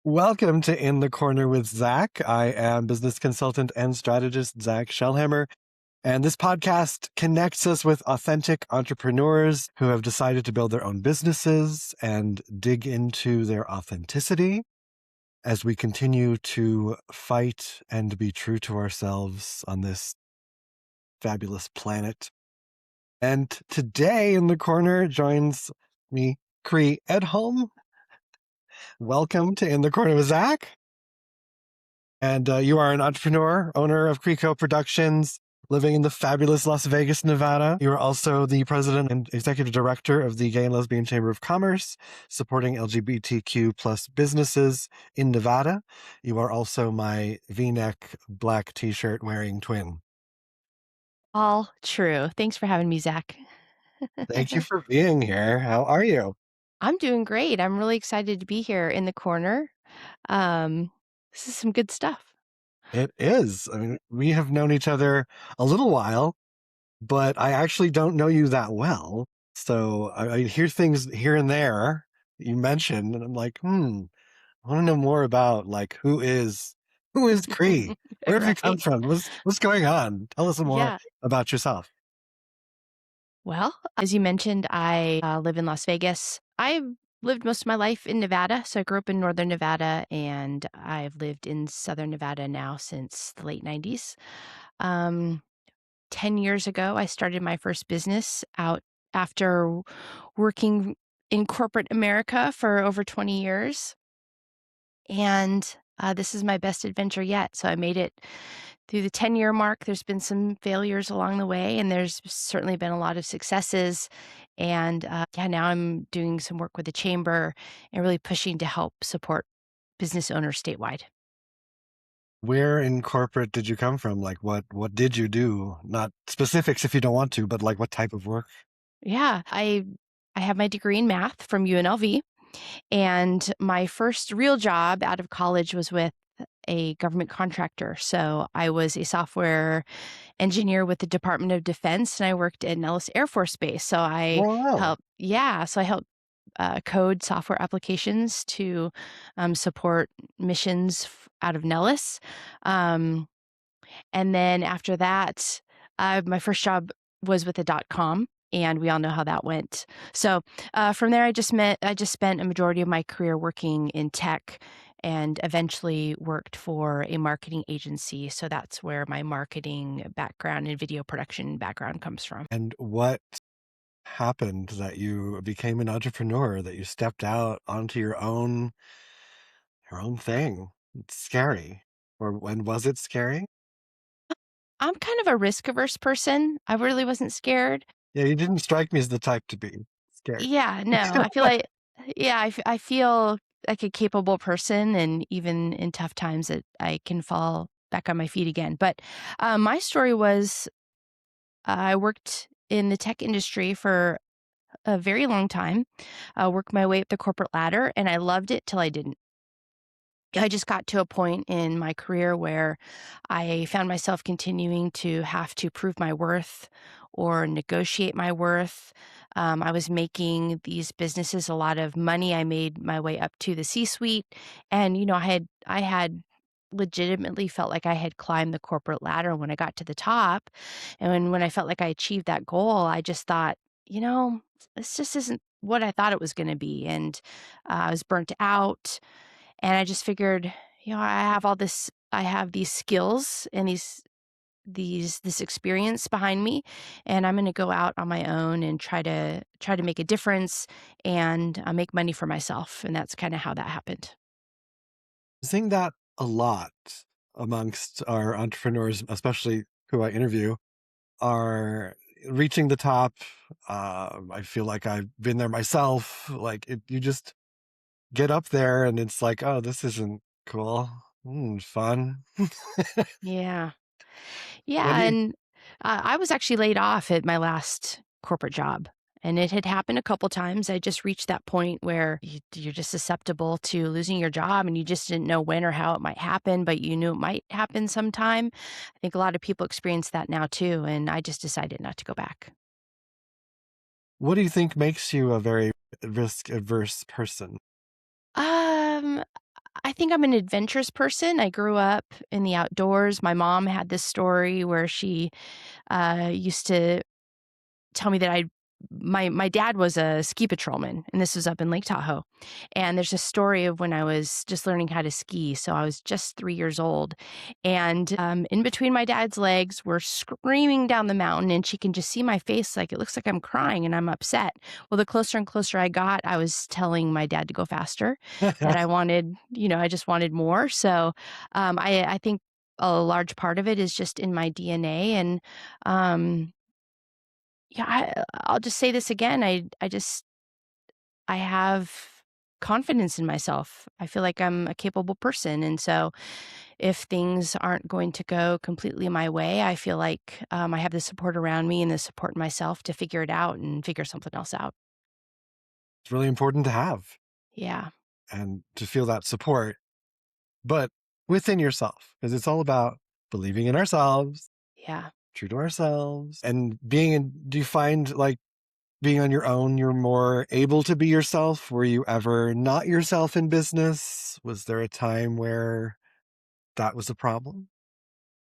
Welcome to In the Corner with Zak. I am business consultant and strategist Zak Shellhammer, and this podcast connects us with authentic entrepreneurs who have decided to build their own businesses and dig into their authenticity as we continue to fight and be true to ourselves on this fabulous planet. And today in the corner joins me, Kri Edholm. Welcome to In the Corner with Zak. And you are an entrepreneur, owner of KRICO Productions, living in the fabulous Las Vegas, Nevada. You are also the president and executive director of the Gay and Lesbian Chamber of Commerce, supporting LGBTQ plus businesses in Nevada. You are also my V-neck black t-shirt wearing twin. All true. Thanks for having me, Zach. Thank you for being here. How are you? I'm doing great. I'm really excited to be here in the corner. Um, this is some good stuff. It is. I mean, we have known each other a little while, but I actually don't know you that well. So I hear things here and there that you mentioned, and I'm like, I want to know more about like who is Kri? Where have you come Right. from? What's going on? Tell us more Yeah. about yourself. Well, as you mentioned, I live in Las Vegas. I've lived most of my life in Nevada. So I grew up in northern Nevada and I've lived in southern Nevada now since the late 90s. Um, 10 years ago, I started my first business out after working in corporate America for over 20 years. And this is my best adventure yet. So I made it through the 10-year mark. There's been some failures along the way, and there's certainly been a lot of successes. And yeah, now I'm doing some work with the chamber and really pushing to help support business owners statewide. Where in corporate did you come from? Like what did you do? Not specifics if you don't want to, but like what type of work? Yeah, I have my degree in math from UNLV, and my first real job out of college was with a government contractor. So I was a software engineer with the Department of Defense, and I worked at Nellis Air Force Base. So I Wow. helped code software applications to support missions out of Nellis. Um, and then after that, my first job was with a .com, and we all know how that went. So from there, I just spent a majority of my career working in tech, and eventually worked for a marketing agency. So that's where my marketing background and video production background comes from. And what happened that you became an entrepreneur, that you stepped out onto your own thing? It's scary. Or when was it scary? I'm kind of a risk averse person. I really wasn't scared. Yeah, you didn't strike me as the type to be scared. Yeah, no, I feel like yeah, I feel like a capable person, and even in tough times that I can fall back on my feet again. But my story was I worked in the tech industry for a very long time, worked my way up the corporate ladder, and I loved it till I didn't. I just got to a point in my career where I found myself continuing to have to prove my worth or negotiate my worth. I was making these businesses a lot of money. I made my way up to the C-suite, and I had legitimately felt like I had climbed the corporate ladder when I got to the top, and when I felt like I achieved that goal, I just thought, you know, this just isn't what I thought it was going to be, and I was burnt out. And I just figured, I have these skills and this experience behind me, and I'm gonna go out on my own and try to make a difference and, make money for myself, and that's kinda how that happened. Seeing that a lot amongst our entrepreneurs, especially who I interview, are reaching the top. I feel like I've been there myself. Like you just get up there and it's like, oh, this isn't cool. Fun. Yeah. What Yeah, do you and, I was actually laid off at my last corporate job, and it had happened a couple times. I just reached that point where you're just susceptible to losing your job, and you just didn't know when or how it might happen, but you knew it might happen sometime. I think a lot of people experience that now too, and I just decided not to go back. what do you think makes you a very risk averse person? Um, I I think I'm an adventurous person. I grew up in the outdoors. My mom had this story where she used to tell me that my dad was a ski patrolman, and this was up in Lake Tahoe. And there's a story of when I was just learning how to ski. So I was just 3 years old, and in between my dad's legs, we're screaming down the mountain, and she can just see my face, like it looks like I'm crying and I'm upset. Well, the closer and closer I got, I was telling my dad to go faster. That I wanted, I just wanted more. So I think a large part of it is just in my DNA, and um, yeah, I'll just say this again. I have confidence in myself. I feel like I'm a capable person, and so if things aren't going to go completely my way, I feel like I have the support around me and the support in myself to figure it out and figure something else out. It's really important to have Yeah, and to feel that support, but within yourself, because it's all about believing in ourselves, yeah. true to ourselves, and being in, do you find like being on your own, you're more able to be yourself? Were you ever not yourself in business? Was there a time where that was a problem?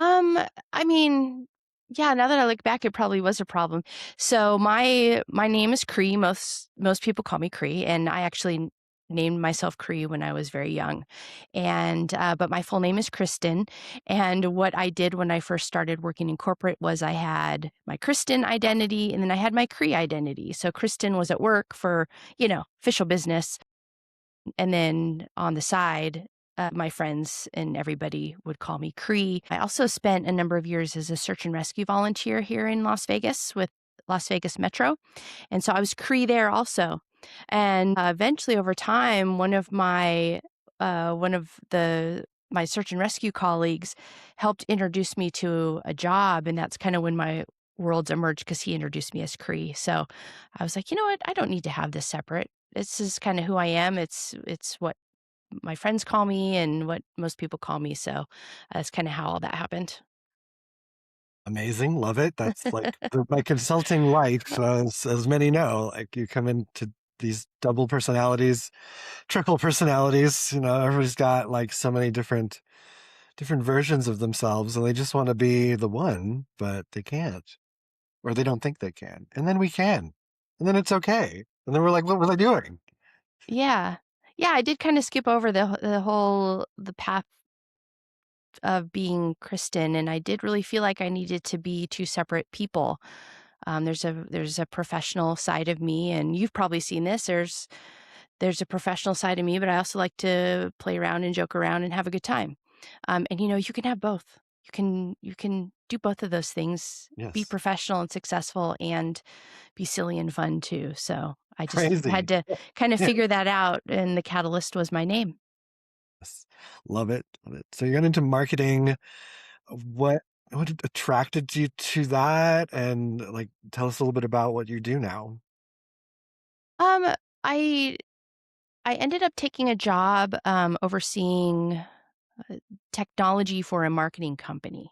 Um, I mean, yeah, now that I look back, it probably was a problem. So my name is Kri. Most people call me Kri, and I actually named myself Kri when I was very young. And but my full name is Kristen. And what I did when I first started working in corporate was I had my Kristen identity, and then I had my Kri identity. So Kristen was at work for official business, and then on the side, my friends and everybody would call me Cree. I also spent a number of years as a search and rescue volunteer here in Las Vegas with Las Vegas Metro. And so I was Cree there also. And eventually over time, one of the my search and rescue colleagues helped introduce me to a job. And that's kind of when my worlds emerged because he introduced me as Cree. So I was like, you know what? I don't need to have this separate. This is kind of who I am. It's what my friends call me and what most people call me. So that's kind of how all that happened. Amazing. Love it. That's like my consulting life, as many know. Like you come into these double personalities, triple personalities. Everybody's got like so many different versions of themselves, and they just want to be the one, but they can't, or they don't think they can. And then we can, and then it's okay. And then we're like, what was I doing? Yeah. Yeah, I did kind of skip over the path of being Kristen, and I did really feel like I needed to be two separate people. There's a professional side of me, and you've probably seen this. There's a professional side of me, but I also like to play around and joke around and have a good time. And you can have both. You can do both of those things. Be Yes. professional and successful, and be silly and fun too. So I just had Crazy. to kind of Yes. figure that out, and the catalyst was my name. Love it. Love it. So you got into marketing. What what attracted you to that? And like tell us a little bit about what you do now. Um, I I ended up taking a job overseeing uh, technology for a marketing company.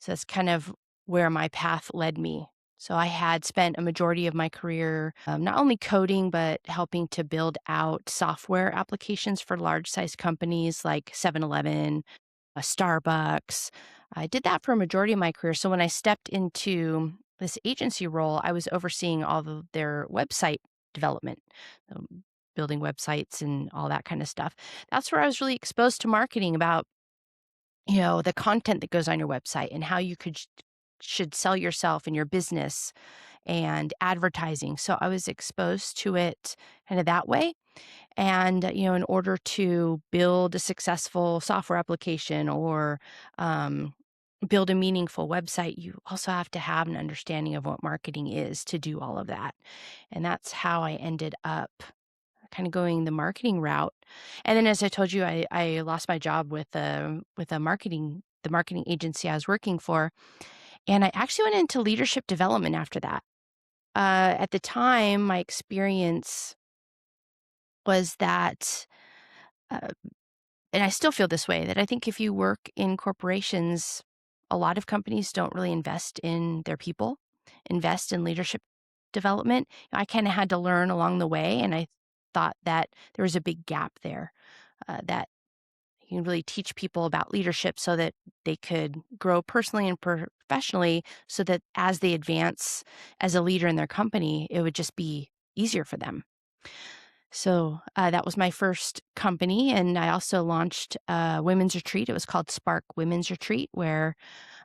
So that's kind of where my path led me. So I had spent a majority of my career not only coding, but helping to build out software applications for large size companies like 7-Eleven, a Starbucks. I did that for a majority of my career. So when I stepped into this agency role, I was overseeing all of their website development, building websites and all that kind of stuff. That's where I was really exposed to marketing about the content that goes on your website and how you should sell yourself and your business and advertising. So I was exposed to it kind of that way. And in order to build a successful software application or build a meaningful website, you also have to have an understanding of what marketing is to do all of that. And that's how I ended up kind of going the marketing route. And then as I told you, I lost my job with a marketing agency I was working for. And I actually went into leadership development after that. At the time, my experience was that, uh, and I still feel this way, that I think if you work in corporations, a lot of companies don't really invest in their people, invest in leadership development. I kind of had to learn along the way, and I thought that there was a big gap there. That You can really teach people about leadership so that they could grow personally and professionally, so that as they advance as a leader in their company, it would just be easier for them. So that was my first company. And I also launched a women's retreat. It was called Spark Women's Retreat, where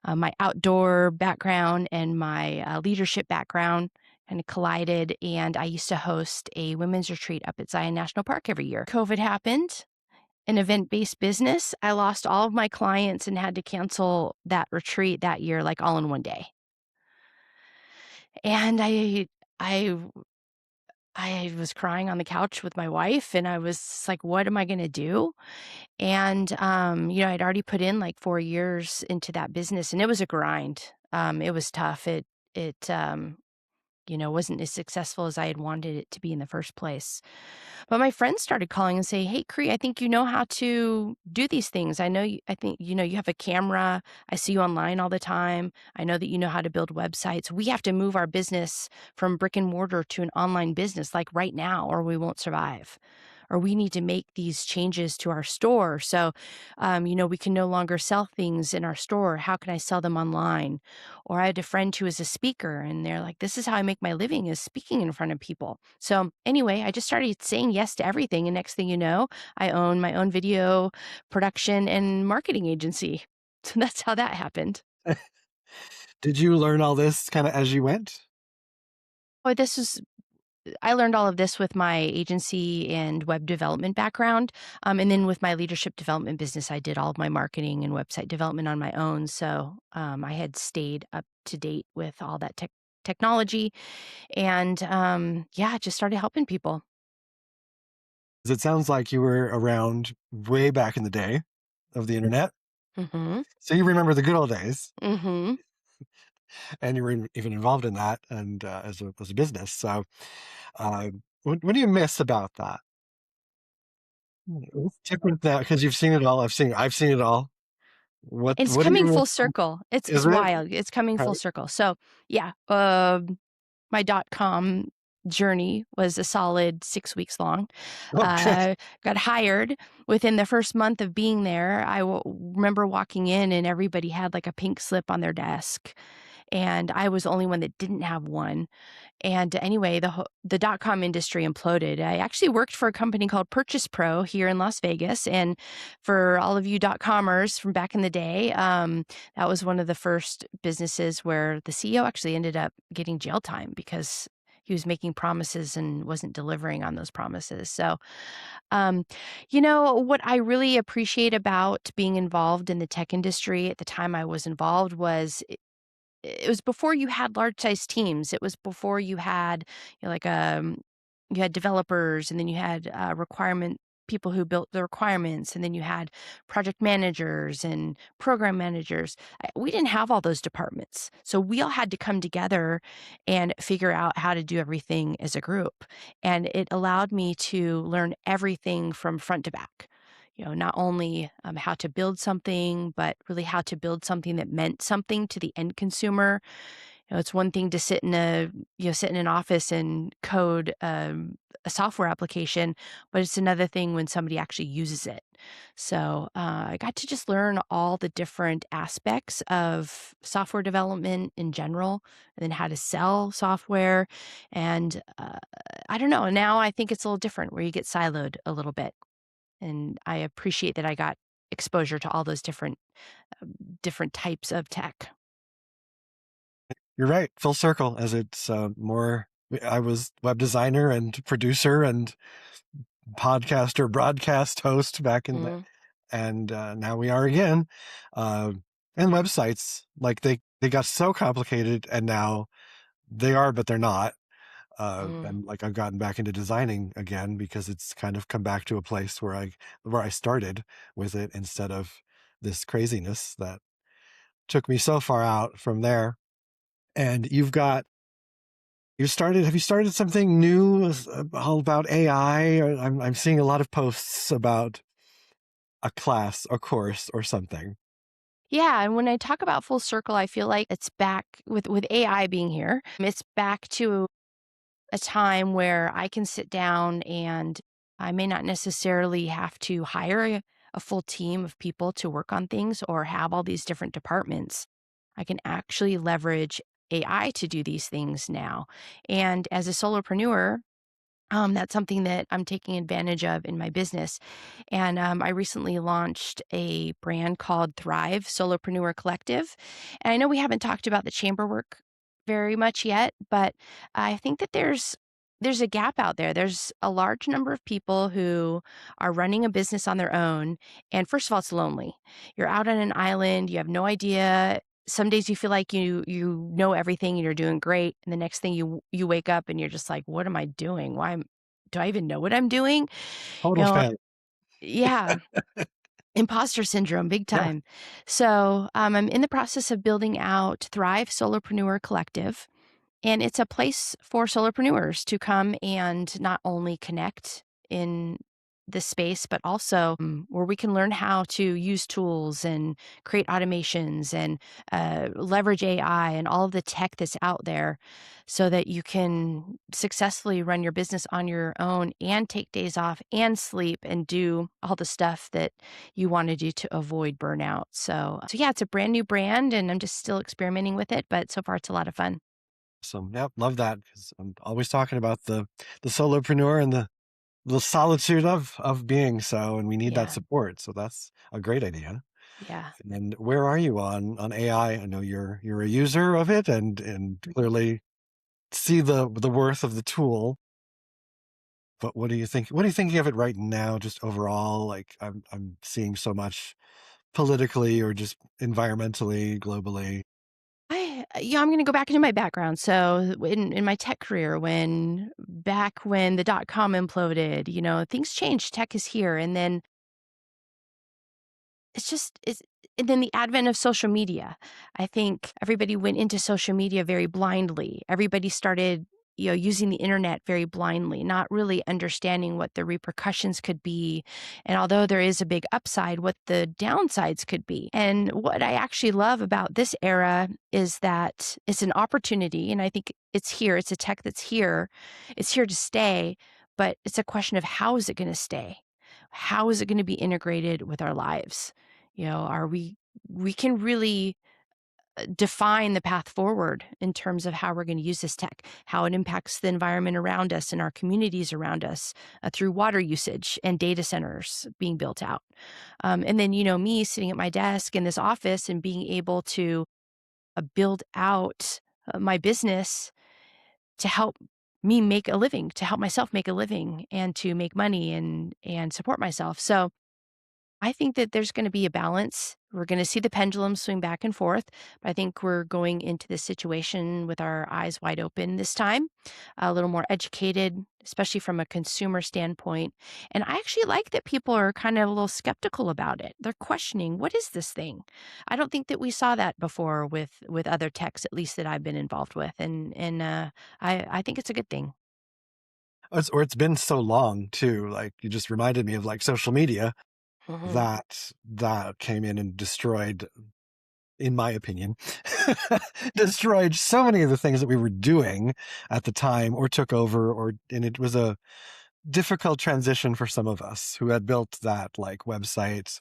my outdoor background and my leadership background kind of collided. And I used to host a women's retreat up at Zion National Park every year. COVID happened, an event based business. I lost all of my clients and had to cancel that retreat that year, like all in one day. And I, I was crying on the couch with my wife, and I was like, what am I going to do? And, I'd already put in like 4 years into that business, and it was a grind. It was tough. It wasn't as successful as I had wanted it to be in the first place. But my friends started calling and say, "Hey, Kri, I think you know how to do these things. I think, you have a camera. I see you online all the time. I know that you know how to build websites. We have to move our business from brick and mortar to an online business like right now, or we won't survive. Or we need to make these changes to our store. So, we can no longer sell things in our store. How can I sell them online?" Or I had a friend who is a speaker, and they're like, "This is how I make my living, is speaking in front of people." So anyway, I just started saying yes to everything. And next thing you know, I own my own video production and marketing agency. So that's how that happened. Did you learn all this kind of as you went? Oh, I learned all of this with my agency and web development background. And then with my leadership development business, I did all of my marketing and website development on my own. So I had stayed up to date with all that technology. And yeah, just started helping people. 'Cause it sounds like you were around way back in the day of the internet. Mm-hmm. So you remember the good old days, Mm-hmm. and you were even involved in that and as a business. So what do you miss about that? What's different now because you've seen it all. I've seen it all. It's What do you coming full miss? circle. It's Is it? wild. It's coming Right. full circle. So yeah, my .com journey was a solid 6 weeks long. Okay. Got hired within the first month of being there. Remember walking in, and everybody had like a pink slip on their desk, and I was the only one that didn't have one. And anyway, the dot-com industry imploded. I actually worked for a company called Purchase Pro here in Las Vegas, and for all of you dot-commers from back in the day, that was one of the first businesses where the CEO actually ended up getting jail time because he was making promises and wasn't delivering on those promises. So, um, what I really appreciate about being involved in the tech industry at the time I was involved was it was before you had large size teams. It was before you had, you had developers, and then you had requirement people who built the requirements, and then you had project managers and program managers. We didn't have all those departments. So we all had to come together and figure out how to do everything as a group. And it allowed me to learn everything from front to back. Not only how to build something, but really how to build something that meant something to the end consumer. It's one thing to sit in an office and code a software application, but it's another thing when somebody actually uses it. So I got to just learn all the different aspects of software development in general, and then how to sell software. And I don't know. Now I think it's a little different, where you get siloed a little bit. And I appreciate that I got exposure to all those different types of tech. You're right. Full circle as it's more. I was web designer and producer and podcaster, broadcast host back in the, Mm, and now we are again. Uh, and websites, like they got so complicated, and now they are, but they're not. mm. And like I've gotten back into designing again because it's kind of come back to a place where I started with it instead of this craziness that took me so far out from there. And have you started something new all about AI? I'm seeing a lot of posts about a class, a course, or something. Yeah, and when I talk about full circle, I feel like it's back with AI being here. It's back to a time where I can sit down, and I may not necessarily have to hire a full team of people to work on things or have all these different departments. I can actually leverage AI to do these things now. And as a solopreneur, that's something that I'm taking advantage of in my business. And I recently launched a brand called Thrive Solopreneur Collective. And I know we haven't talked about the chamber work very much yet, but I think that there's a gap out there. There's a large number of people who are running a business on their own. And first of all, it's lonely. You're out on an island, you have no idea. Some days you feel like you know everything and you're doing great, and the next thing you wake up and you're just like, "What am I doing? Do I even know what I'm doing?" You Total know, fan. yeah, imposter syndrome, big Yeah. time. So, I'm in the process of building out Thrive Solopreneur Collective, and it's a place for solopreneurs to come and not only connect in this space, but also where we can learn how to use tools and create automations and leverage AI and all of the tech that's out there so that you can successfully run your business on your own and take days off and sleep and do all the stuff that you want to do to avoid burnout. So yeah, it's a brand new brand and I'm just still experimenting with it, but so far it's a lot of fun. So, yep, love that because I'm always talking about the solopreneur and the solitude of being so, and we need that Yeah. support. So that's a great idea. Yeah. And where are you on AI? I know you're a user of it and clearly see the worth of the tool. But what do you think? What are you thinking of it right now, just overall? Like I'm seeing so much politically or just environmentally, globally. Yeah, I'm gonna go back into my background. So in my tech career, when the dot com imploded, things changed. Tech is here, and then it's and then the advent of social media. I think everybody went into social media very blindly. Everybody started, using the internet very blindly, not really understanding what the repercussions could be. And although there is a big upside, what the downsides could be. And what I actually love about this era is that it's an opportunity. And I think it's here. It's a tech that's here. It's here to stay. But it's a question of how is it going to stay? How is it going to be integrated with our lives? Are we can really define the path forward in terms of how we're going to use this tech, how it impacts the environment around us and our communities around us through water usage and data centers being built out. And then, me sitting at my desk in this office and being able to build out my business to help me make a living, to help myself make a living and to make money and support myself. So I think that there's going to be a balance. We're going to see the pendulum swing back and forth, but I think we're going into this situation with our eyes wide open this time, a little more educated, especially from a consumer standpoint. And I actually like that people are kind of a little skeptical about it. They're questioning, what is this thing? I don't think that we saw that before with other techs, at least that I've been involved with, and I think it's a good thing. Or it's been so long too. Like you just reminded me of like social media Hmm. that came in and destroyed, in my opinion, destroyed so many of the things that we were doing at the time or took over and it was a difficult transition for some of us who had built that like website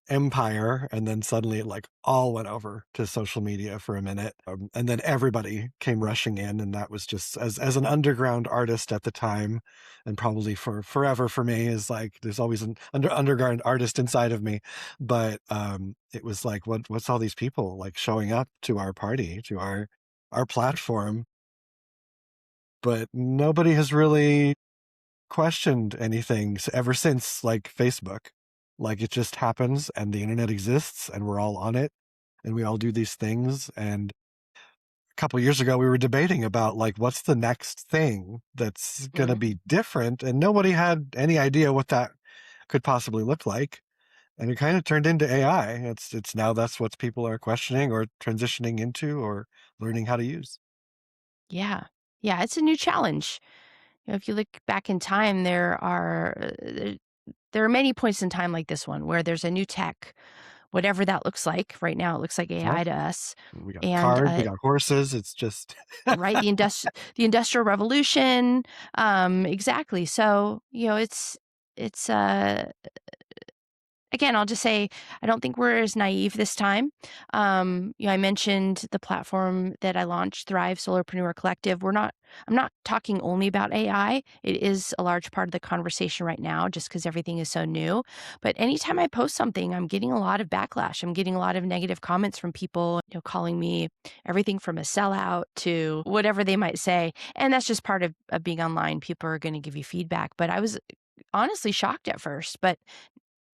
empire and then suddenly it like all went over to social media for a minute and then everybody came rushing in and that was just as an underground artist at the time and probably for forever for me is like there's always an underground artist inside of me but it was like what's all these people like showing up to our party to our platform but nobody has really questioned anything ever since like Facebook. Like it just happens and the internet exists and we're all on it and we all do these things. And a couple years ago, we were debating about like, what's the next thing that's going to Hmm. be different? And nobody had any idea what that could possibly look like. And it kind of turned into AI. It's now that's what people are questioning or transitioning into or learning how to use. Yeah. Yeah, it's a new challenge. If you look back in time, there are many points in time like this one where there's a new tech, whatever that looks like. Right now, it looks like Yep. AI to us, We got and cars, we got horses. It's just right, the industrial revolution, exactly. So it's again, I'll just say I don't think we're as naive this time. I mentioned the platform that I launched, Thrive Solopreneur Collective. I'm not talking only about AI. It is a large part of the conversation right now, just because everything is so new. But anytime I post something, I'm getting a lot of backlash. I'm getting a lot of negative comments from people, calling me everything from a sellout to whatever they might say. And that's just part of being online. People are going to give you feedback. But I was honestly shocked at first, but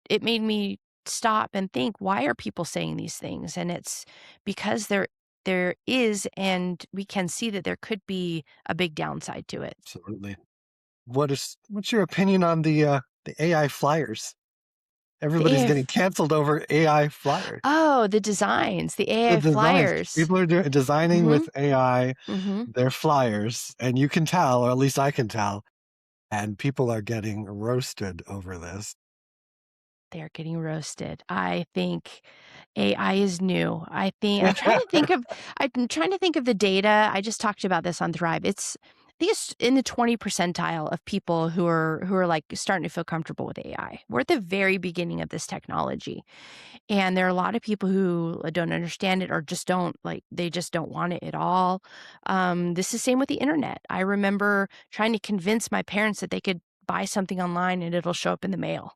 it made me stop and think, why are people saying these things? And it's because there is, and we can see that there could be a big downside to it. Absolutely. What's your opinion on the AI flyers? The Everybody's AI getting canceled over AI flyers. oh, the designs, the The AI designs. flyers. People are designing Mhm, with AI mhm. their flyers, and you can tell, or at least I can tell, and people are getting roasted over this. They're getting roasted. I think AI is new. I'm trying to think of the data. I just talked about this on Thrive. I think it's in the 20 percentile of people who are like starting to feel comfortable with AI. We're at the very beginning of this technology. And there are a lot of people who don't understand it or just don't like they just don't want it at all. This is the same with the internet. I remember trying to convince my parents that they could buy something online and it'll show up in the mail.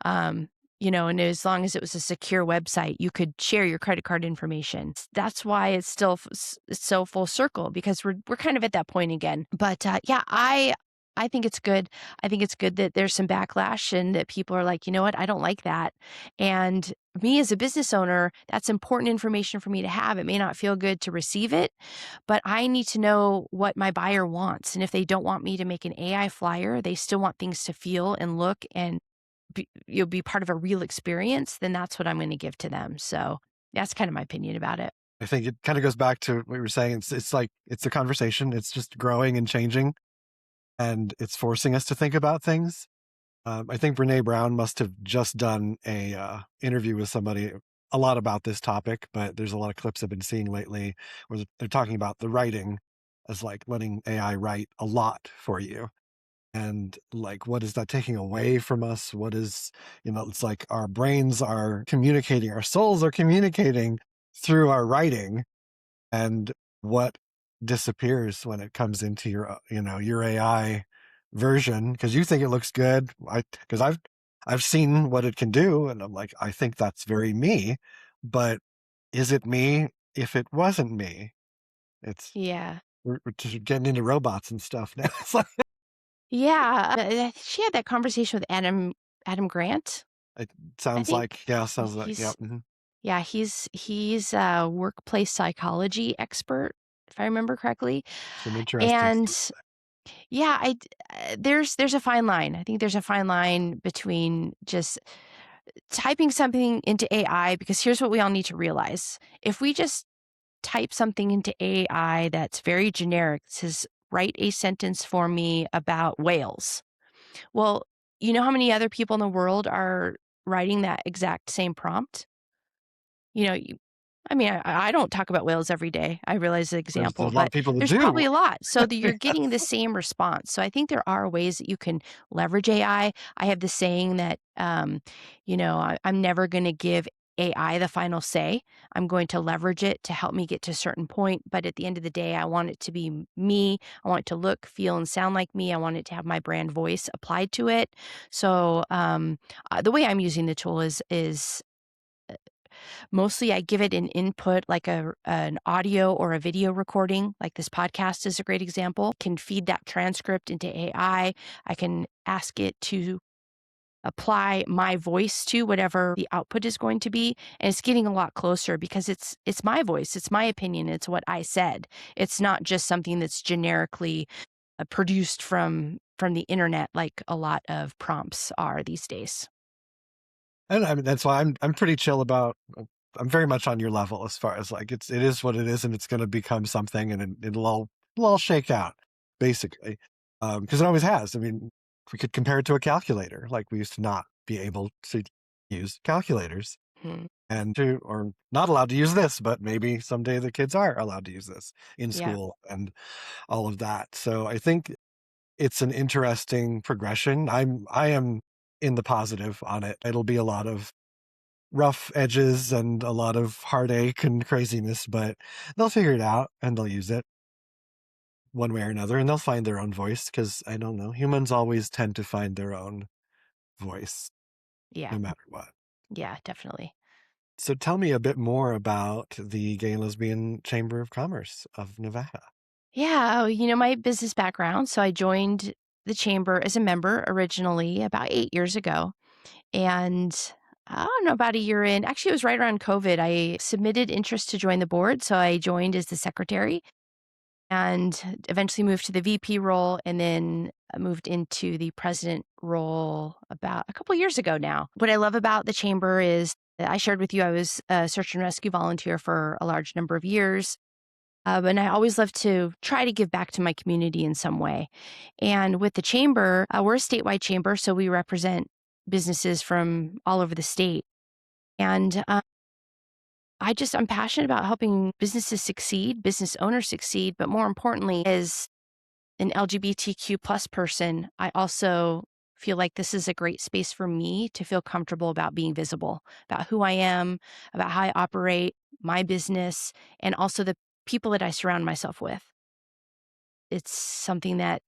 Um, and as long as it was a secure website, you could share your credit card information. That's why it's still it's so full circle because we're kind of at that point again. But yeah, I think it's good. I think it's good that there's some backlash and that people are like, you know what, I don't like that. And me as a business owner, that's important information for me to have. It may not feel good to receive it, but I need to know what my buyer wants. And if they don't want me to make an AI flyer, they still want things to feel and look and you'll be part of a real experience, then that's what I'm gonna give to them. So, that's kind of my opinion about it. I think it kind of goes back to what you were saying. It's like it's a conversation. It's just growing and changing, and it's forcing us to think about things. I think Brene Brown must have just done a interview with somebody a lot about this topic, but there's a lot of clips I've been seeing lately where they're talking about the writing as like letting AI write a lot for you. And like, what is that taking away from us? What is, it's like our brains are communicating, our souls are communicating through our writing, and what disappears when it comes into your your AI version because you think it looks good. Because I've seen what it can do, and I'm like, I think that's very me. But is it me if it wasn't me? It's Yeah. we're just getting into robots and stuff now. It's like Yeah, she had that conversation with Adam Grant, it I sounds think. like, yeah, sounds like, yeah. He's yeah, he's a workplace psychology expert, if I remember correctly. Some interesting And stuff. yeah, there's a fine line. I think there's a fine line between just typing something into AI because here's what we all need to realize. If we just type something into AI that's very generic. It says, write a sentence for me about whales. Well, you know how many other people in the world are writing that exact same prompt? You know, I mean, I don't talk about whales every day. I realize the There's example, a lot of but people that there's probably do. a lot. So that you're getting the same response. So I think there are ways that you can leverage AI. I have the saying that, I'm never going to give AI the final say. I'm going to leverage it to help me get to a certain point. But at the end of the day, I want it to be me. I want it to look, feel, and sound like me. I want it to have my brand voice applied to it. So the way I'm using the tool is mostly, I give it an input like an audio or a video recording, like this podcast is a great example. Can feed that transcript into AI. I can ask it to apply my voice to whatever the output is going to be, and it's getting a lot closer because it's my voice, it's my opinion, it's what I said. It's not just something that's generically produced from the internet like a lot of prompts are these days. And I mean, that's why I'm pretty chill about I'm very much on your level as far as like it is what it is and it's gonna become something and it'll all shake out, basically. Because it always has. I mean, we could compare it to a calculator. Like we used to not be able to use calculators Hmm. and to or not allowed to use this, but maybe someday the kids are allowed to use this in Yeah. school and all of that. So I think it's an interesting progression. I am in the positive on it. It'll be a lot of rough edges and a lot of heartache and craziness, but they'll figure it out and they'll use it one way or another, and they'll find their own voice because I don't know, humans always tend to find their own voice Yeah. no matter what. Yeah, definitely. So tell me a bit more about the Gay and Lesbian Chamber of Commerce of Nevada. Yeah, my business background. So I joined the chamber as a member originally about 8 years ago. And I don't know, about a year in, actually, it was right around COVID. I submitted interest to join the board. So I joined as the secretary and eventually moved to the VP role and then moved into the president role about a couple years ago now. What I love about the chamber is that I shared with you I was a search and rescue volunteer for a large number of years. And I always love to try to give back to my community in some way. And with the chamber, we're a statewide chamber, so we represent businesses from all over the state. And I'm passionate about helping businesses succeed, business owners succeed, but more importantly, as an LGBTQ plus person, I also feel like this is a great space for me to feel comfortable about being visible, about who I am, about how I operate my business, and also the people that I surround myself with. It's something that,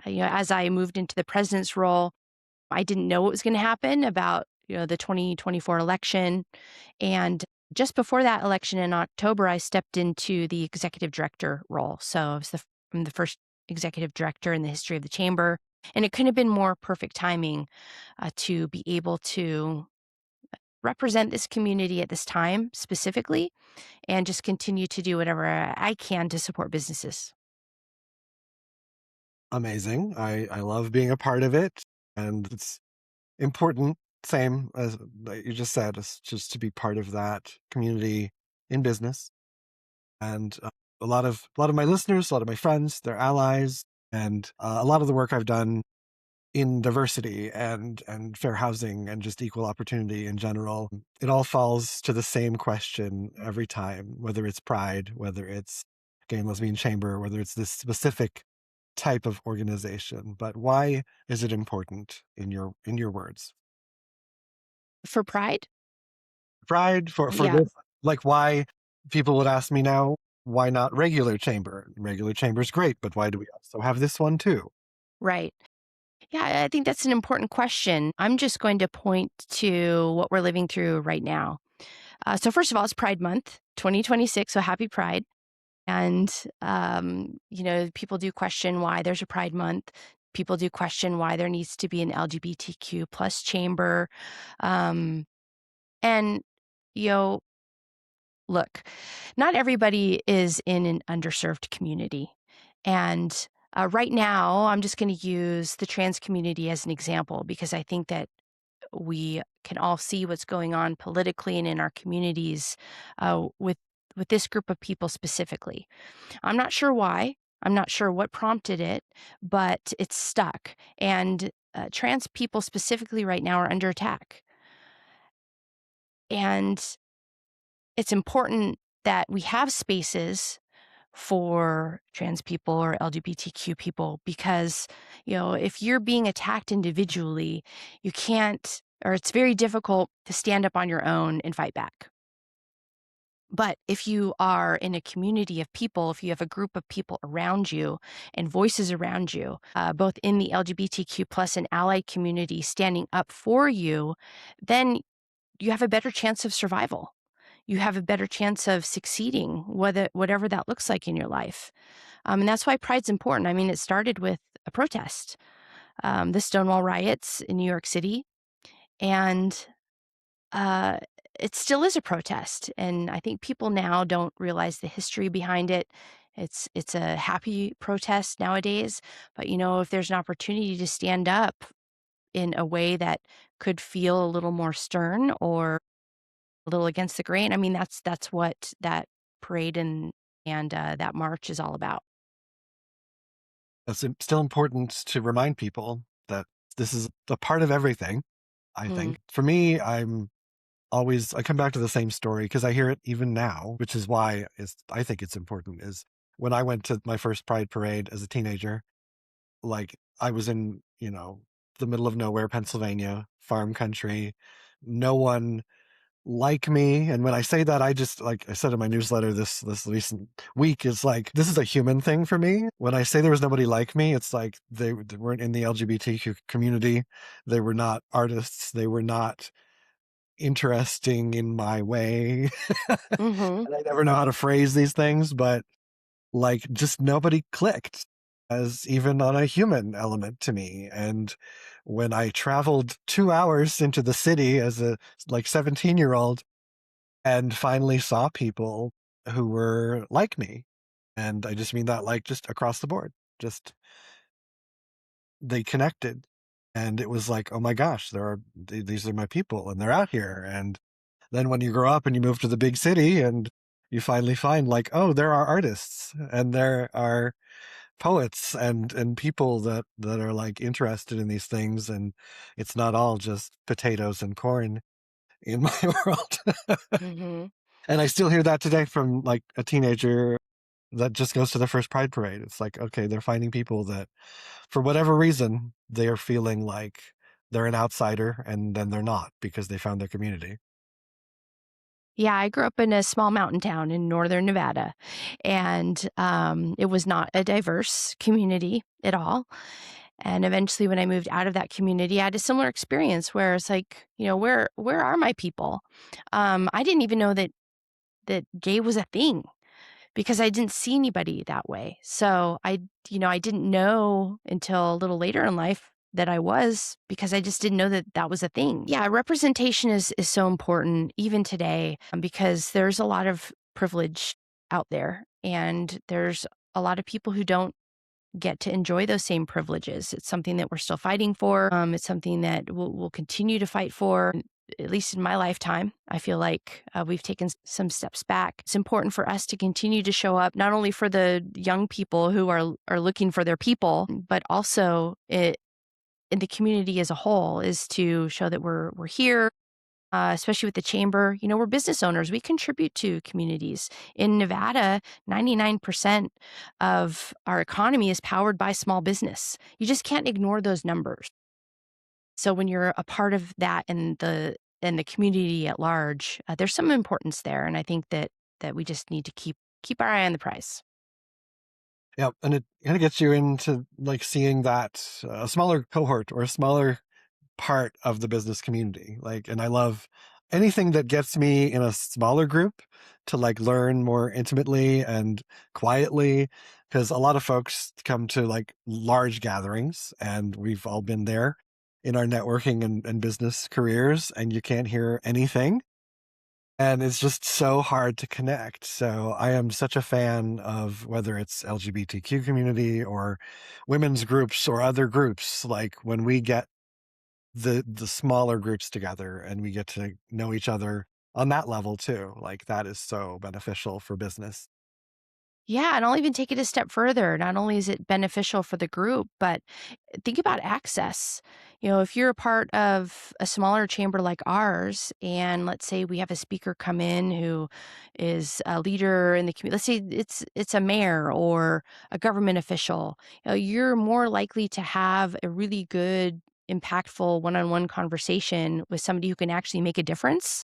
as I moved into the president's role, I didn't know what was going to happen about, the 2024 election. And just before that election in October, I stepped into the executive director role. So I'm the first executive director in the history of the chamber. And it couldn't have been more perfect timing to be able to represent this community at this time specifically and just continue to do whatever I can to support businesses. Amazing. I love being a part of it, and it's important, same as like you just said, is just to be part of that community in business. And a lot of my listeners, a lot of my friends, they're allies, and a lot of the work I've done in diversity and fair housing and just equal opportunity in general, it all falls to the same question every time, whether it's Pride, whether it's Gay and Lesbian Chamber, whether it's this specific type of organization. But why is it important in your words? For Pride, Pride for yeah, this, like why people would ask me now, why not regular chamber? Regular chamber's great, but why do we also have this one too? right. Yeah, I think that's an important question. I'm just going to point to what we're living through right now. So, first of all, it's Pride Month 2026. So, happy Pride. And, people do question why there's a Pride Month. People do question why there needs to be an LGBTQ plus chamber. Um, and, you know, look, not everybody is in an underserved community. And right now, I'm just going to use the trans community as an example because I think that we can all see what's going on politically and in our communities with this group of people specifically. I'm not sure why. I'm not sure what prompted it, but it's stuck. And trans people specifically right now are under attack. And it's important that we have spaces for trans people or LGBTQ people because, if you're being attacked individually, you can't, or it's very difficult to stand up on your own and fight back. But if you are in a community of people, if you have a group of people around you and voices around you, both in the LGBTQ plus and allied community standing up for you, then you have a better chance of survival. You have a better chance of succeeding, whatever that looks like in your life. And that's why Pride's important. I mean, it started with a protest, the Stonewall riots in New York City, and uh, it still is a protest. And I think people now don't realize the history behind it. It's a happy protest nowadays, but if there's an opportunity to stand up in a way that could feel a little more stern or a little against the grain, I mean, that's what that parade and that march is all about. Still important to remind people that this is a part of everything, I Mm, think. For me, I come back to the same story because I hear it even now, which is why I think it's important, is when I went to my first Pride parade as a teenager, like I was in, the middle of nowhere, Pennsylvania, farm country, no one like me. And when I say that, I just, like I said in my newsletter this recent week, is like, this is a human thing for me. When I say there was nobody like me, it's like they weren't in the LGBTQ community. They were not artists. They were not interesting in my way. Mm-hmm. And I never know how to phrase these things, but like, just nobody clicked as even on a human element to me. And when I traveled 2 hours into the city as a like 17-year-old and finally saw people who were like me, and I just mean that like just across the board, just they connected. And it was like, oh my gosh, these are my people and they're out here. And then when you grow up and you move to the big city and you finally find like, oh, there are artists and there are poets and people that are like interested in these things, and it's not all just potatoes and corn in my world. Mm-hmm. And I still hear that today from like a teenager that just goes to the first Pride parade. It's like, okay, they're finding people that for whatever reason they are feeling like they're an outsider, and then they're not because they found their community. Yeah, I grew up in a small mountain town in northern Nevada, and it was not a diverse community at all. And eventually, when I moved out of that community, I had a similar experience where it's like, where are my people? I didn't even know that gay was a thing because I didn't see anybody that way. So I didn't know until a little later in life that I was, because I just didn't know that that was a thing. Yeah, representation is so important even today, because there's a lot of privilege out there, and there's a lot of people who don't get to enjoy those same privileges. It's something that we're still fighting for. It's something that we'll continue to fight for. At least in my lifetime, I feel like we've taken some steps back. It's important for us to continue to show up, not only for the young people who are looking for their people, but also in the community as a whole, is to show that we're here. Especially with the chamber, we're business owners. We contribute to communities. In Nevada, 99% of our economy is powered by small business. You just can't ignore those numbers. So when you're a part of that and the community at large, there's some importance there, and I think that we just need to keep our eye on the prize. Yeah, and it kind of gets you into like seeing that a smaller cohort or a smaller part of the business community. Like, and I love anything that gets me in a smaller group to like learn more intimately and quietly, because a lot of folks come to like large gatherings, and we've all been there in our networking and business careers, and you can't hear anything. And it's just so hard to connect. So I am such a fan of whether it's LGBTQ community or women's groups or other groups, like when we get the smaller groups together and we get to know each other on that level too. Like, that is so beneficial for business. Yeah, and I'll even take it a step further. Not only is it beneficial for the group, but think about access. If you're a part of a smaller chamber like ours, and let's say we have a speaker come in who is a leader in the community, let's say it's a mayor or a government official, you're more likely to have a really good, impactful one-on-one conversation with somebody who can actually make a difference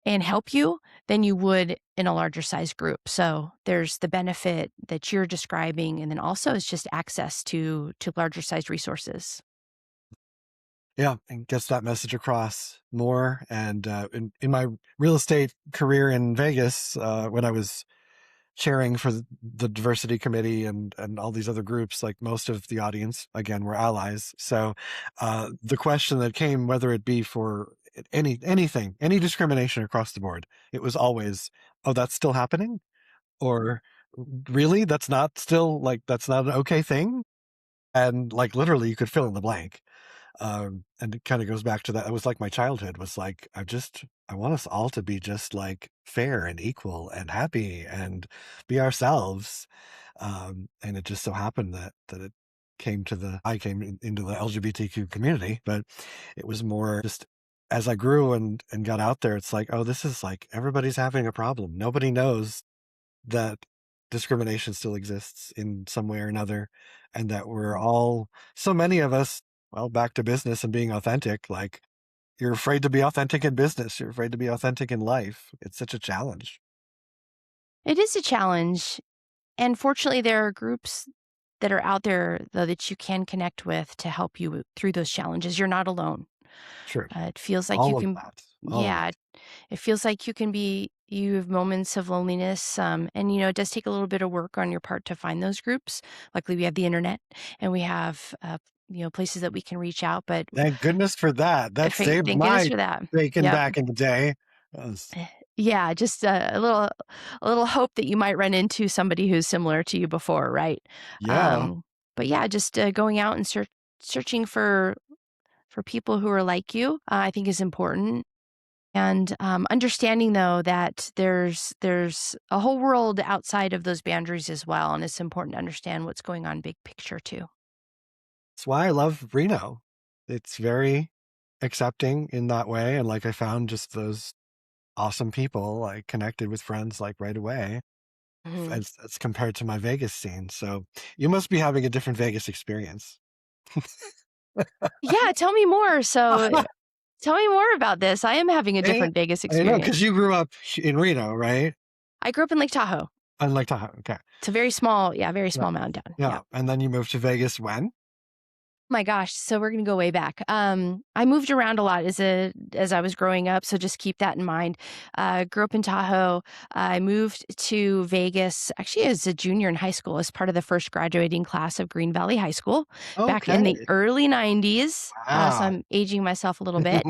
and help you than you would in a larger size group. So there's the benefit that you're describing, and then also it's just access to larger sized resources. Yeah, and gets that message across more. And in my real estate career in Vegas, when I was chairing for the diversity committee and all these other groups, like most of the audience again were allies. So the question that came, whether it be for anything, any discrimination across the board, it was always, oh, that's still happening? Or really, that's not still, like, that's not an okay thing? And like literally you could fill in the blank. And it kind of goes back to that. It was like my childhood was like, I want us all to be just like fair and equal and happy and be ourselves. And it just so happened that it I came into the LGBTQ community, but it was more just as I grew and got out there, it's like, oh, this is like everybody's having a problem. Nobody knows that discrimination still exists in some way or another, and that we're all, so many of us well, back to business and being authentic, like you're afraid to be authentic in business. You're afraid to be authentic in life. It's such a challenge. It is a challenge. And fortunately, there are groups that are out there, though, that you can connect with to help you through those challenges. You're not alone. Sure. It feels like you All of can, that. All of yeah, it. it feels like you have moments of loneliness. And, it does take a little bit of work on your part to find those groups. Luckily, we have the internet and we have, places that we can reach out. But Thank goodness for that. That saved thank goodness my for that. bacon Yep. back in the day. Yes. Yeah, just a little hope that you might run into somebody who's similar to you before, right? Yeah. Um, but yeah, just going out and searching for people who are like you, I think is important. And understanding though that there's a whole world outside of those boundaries as well, and it's important to understand what's going on big picture too. That's why I love Reno. It's very accepting in that way. And like I found just those awesome people. I connected with friends like right away Mhm. as compared to my Vegas scene. So you must be having a different Vegas experience. Yeah, tell me more. So tell me more about this. I am having a Eh, different Vegas I know, because experience. you grew up in Reno, right? I grew up in Lake Tahoe. Unlike Tahoe. Okay. It's a very small, yeah, very Yeah. small mountain town. Yeah. Yeah. And then you moved to Vegas when? My gosh, so we're gonna go way back. I moved around a lot as I was growing up, so just keep that in mind. Grew up in Tahoe. I moved to Vegas actually as a junior in high school, as part of the first graduating class of Green Valley High School back in the Okay. early '90s. So Wow. I'm aging myself a little bit,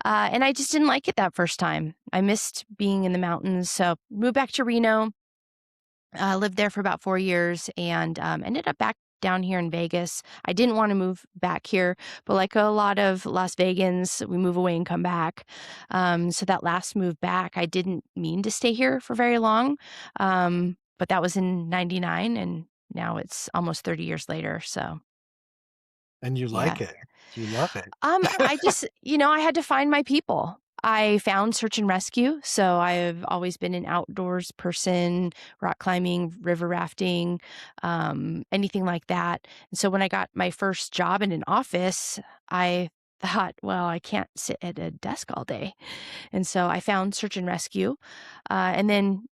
and I just didn't like it that first time. I missed being in the mountains, so moved back to Reno. Lived there for about 4 years and, ended up back down here in Vegas. I didn't wanna move back here, but like a lot of Las Vegans, we move away and come back. So that last move back, I didn't mean to stay here for very long, but that was in '99, and now it's almost 30 years later, so And you yeah. like it. You love it. I just I had to find my people. I found search and rescue, so I've always been an outdoors person, rock climbing, river rafting, anything like that. And so when I got my first job in an office, I thought, well, I can't sit at a desk all day. And so I found search and rescue. And then,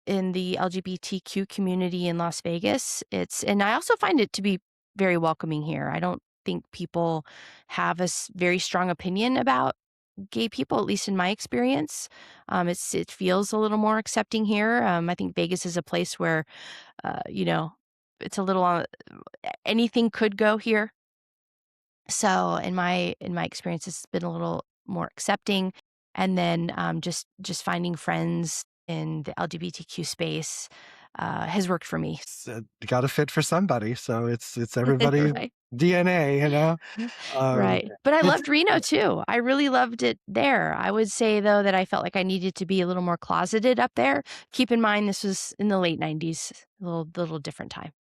in the LGBTQ community in Las Vegas. And I also find it to be very welcoming here. I don't think people have a very strong opinion about gay people, at least in my experience. It feels a little more accepting here. I think Vegas is a place where, uh, you know, it's a little anything could go here. So in my experience, it's been a little more accepting, and then just finding friends in the LGBTQ space has worked for me. You got to fit for somebody. So it's everybody's Right, DNA, you know? Um, right. But I it's loved Reno too. I really loved it there. I would say though that I felt like I needed to be a little more closeted up there. Keep in mind this was in the late '90s, a little different time.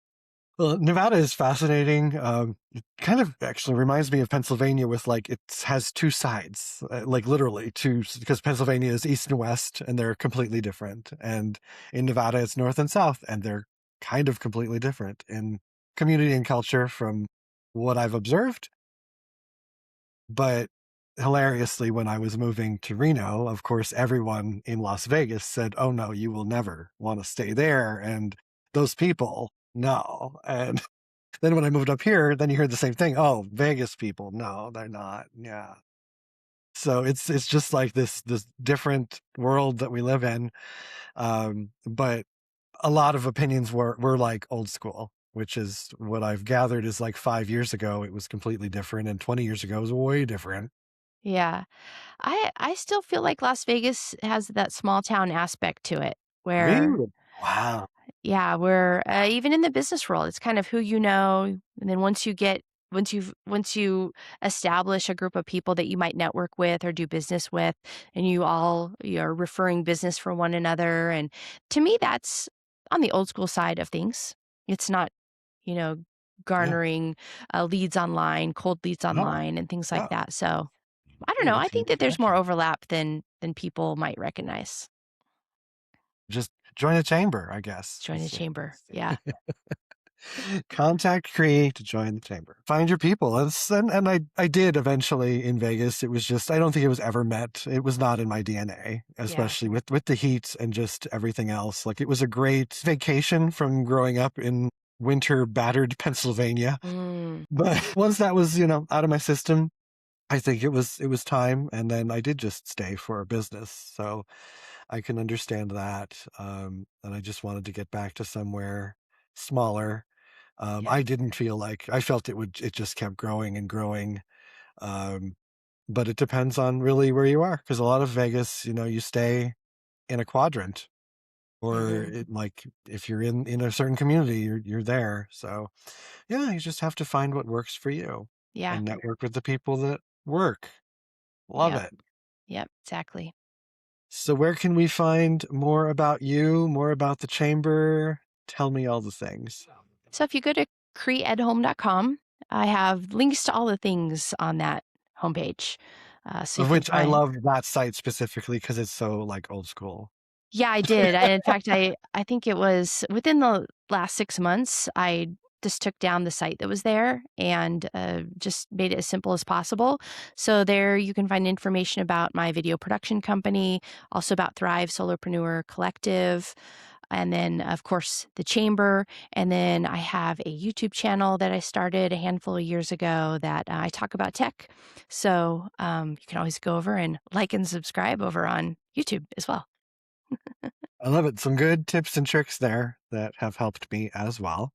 Well, Nevada is fascinating. It kind of actually reminds me of Pennsylvania with like it has two sides, like literally two, because Pennsylvania is east and west, and they're completely different. And in Nevada, it's north and south, and they're kind of completely different in community and culture from what I've observed. But hilariously, when I was moving to Reno, of course, everyone in Las Vegas said, "Oh no, you will never want to stay there," and those people, no. And then when I moved up here, then you heard the same thing. Oh, Vegas people. No, they're not. Yeah. So it's just like this different world that we live in. But a lot of opinions were like old school, which is what I've gathered is like 5 years ago it was completely different, and 20 years ago it was way different. Yeah. I still feel like Las Vegas has that small town aspect to it where Really? Wow. yeah, where even in the business world, it's kind of who you know, and then once you establish a group of people that you might network with or do business with, and you're referring business for one another, and to me, that's on the old school side of things. It's not, you know, Yeah. garnering leads online, cold leads No. online, and things like No. that. So I don't Yeah, know. I it's think human that there's more connection. overlap than people might recognize. Just join a chamber, I guess. Join the chamber. Yeah. Contact Kri to join the chamber. Find your people. And I did eventually in Vegas. It was just, I don't think it was ever met. It was not in my DNA, Yeah. especially with the heat and just everything else. Like, it was a great vacation from growing up in winter battered Pennsylvania. Mm, But once that was, out of my system, I think it was time. And then I did just stay for a business. So I can understand that. And I just wanted to get back to somewhere smaller. yeah. I didn't feel like I felt it just kept growing and growing. Um, but it depends on really where you are. Cause a lot of Vegas, you stay in a quadrant or Hmm. like if you're in a certain community, you're there. So yeah, you just have to find what works for you Yeah. and network with the people that work. Love Yep. it. Yep. Exactly. So where can we find more about you, more about the chamber? Tell me all the things. So if you go to kriedholm.com, I have links to all the things on that homepage. So you Of can which I find. love that site specifically because it's so like old school. Yeah, I did. In fact, I think it was within the last 6 months, I just took down the site that was there and, just made it as simple as possible. So there you can find information about my video production company, also about Thrive Solopreneur Collective, and then, of course, the chamber, and then I have a YouTube channel that I started a handful of years ago that, I talk about tech. So, you can always go over and like and subscribe over on YouTube as well. I love it. Some good tips and tricks there that have helped me as well.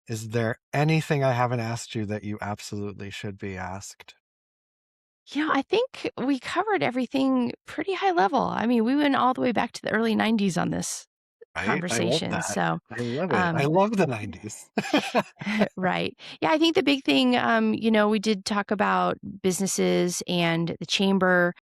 Is there anything I haven't asked you that you absolutely should be asked? I think we covered everything pretty high level. I mean, we went all the way back to the early 90s on this Right? I love conversation. that. So, I love it. I um, love the 90s. right. Yeah, I think the big thing, we did talk about businesses and the chamber.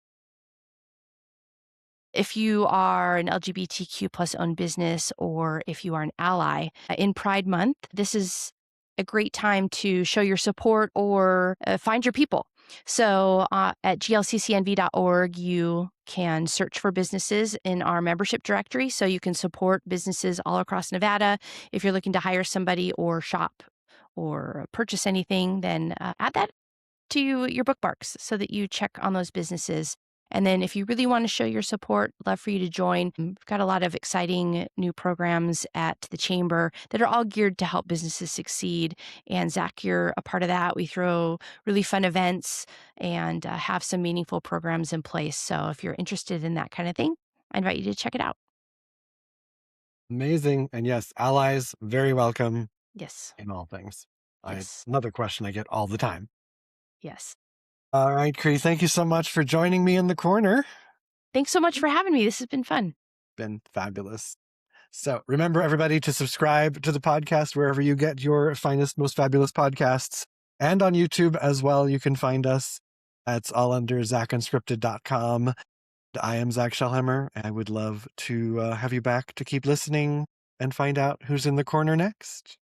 If you are an LGBTQ plus owned business or if you are an ally in Pride Month, this is a great time to show your support or find your people. So at glccnv.org, you can search for businesses in our membership directory so you can support businesses all across Nevada. If you're looking to hire somebody or shop or purchase anything, then add that to your bookmarks so that you check on those businesses. And then if you really want to show your support, love for you to join. We've got a lot of exciting new programs at the chamber that are all geared to help businesses succeed. And Zach, you're a part of that. We throw really fun events and have some meaningful programs in place. So if you're interested in that kind of thing, I invite you to check it out. Amazing. And yes, allies, very welcome Yes. in all things. Yes. Another question I get all the time. Yes. All right, Kri, thank you so much for joining me in the corner. Thanks so much for having me. This has been fun. Been fabulous. So remember, everybody, to subscribe to the podcast wherever you get your finest, most fabulous podcasts, and on YouTube as well. You can find us. It's all under zakunscripted.com. I am Zak Shellhammer. I would love to have you back to keep listening and find out who's in the corner next.